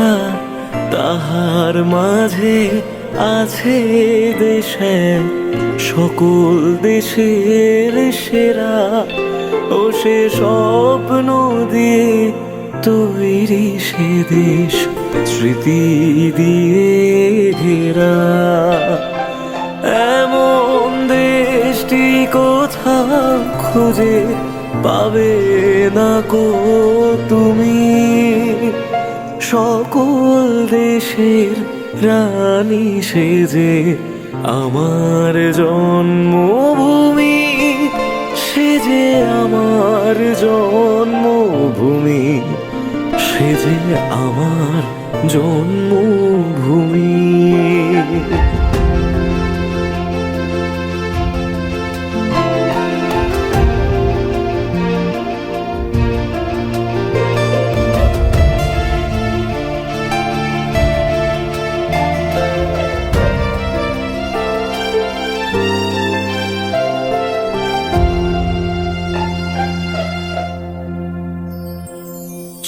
লেখা, তাহার মাঝে আছে দেশে সকল দেশের সেরা। ও সে স্বপ্ন দিয়ে তৈরি সে দেশ স্মৃতি দিয়ে ঘেরা। এমন দেশটি কোথাও খুঁজে পাবে না কো তুমি। সকল দেশের রানী সেজে আমার জন্মভূমি, সেজে আমার জন্মভূমি, সেজে আমার জন্মভূমি।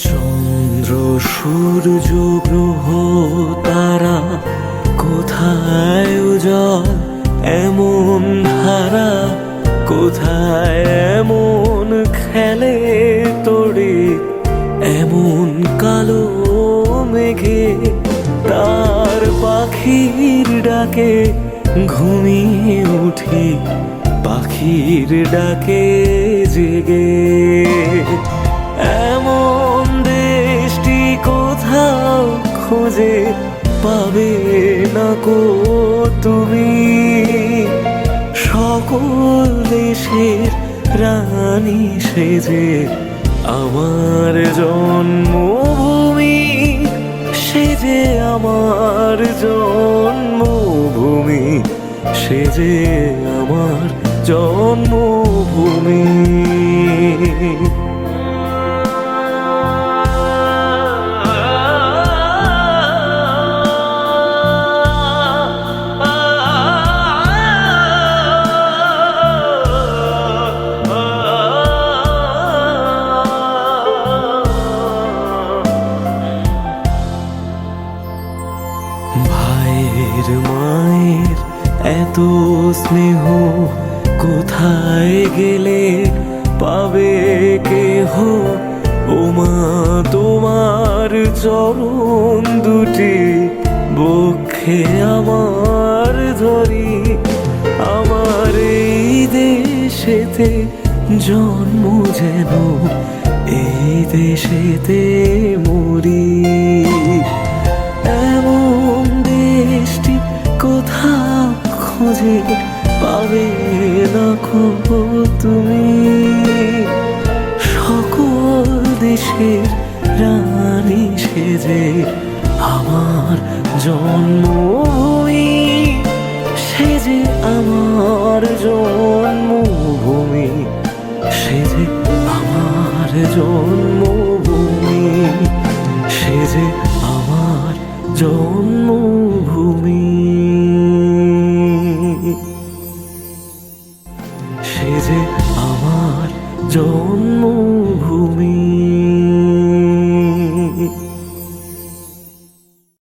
চন্দ্র সূর্য গ্রহ তারা কোথায় উজ্জ্বল এমন ধারা, কোথায় এমন খেলে তোড়ে এমন কালো মেঘে। তার পাখির ডাকে ঘুমিয়ে উঠি, পাখির ডাকে জেগে। এমন দেশটি কোথাও খুঁজে পাবে না কো তুমি। সকল দেশের রানী সেজে আমার জন্মভূমি, সেজে আমার জন্মভূমি, সেজে আমার জন্মভূমি। ভাইয়ের মায়ের এত স্নেহ কোথায় গেলে পাবে কেহ। ও মা তোমার চরণ দুটি বক্ষে আমার ধরি। আমার এই দেশেতে জন্ম যেন এই দেশেতে মরি। এমন দেশটি কোথাও খুঁজে পাবে না কো তুমি। সকল দেশের রানী সেজে আমার জন্মভূমি, সেজে আমার জন্মভূমি, সেজে আমার জন্মভূমি, সেজে আমার জন্মভূমি, সেজে আমার জন্মভূমি।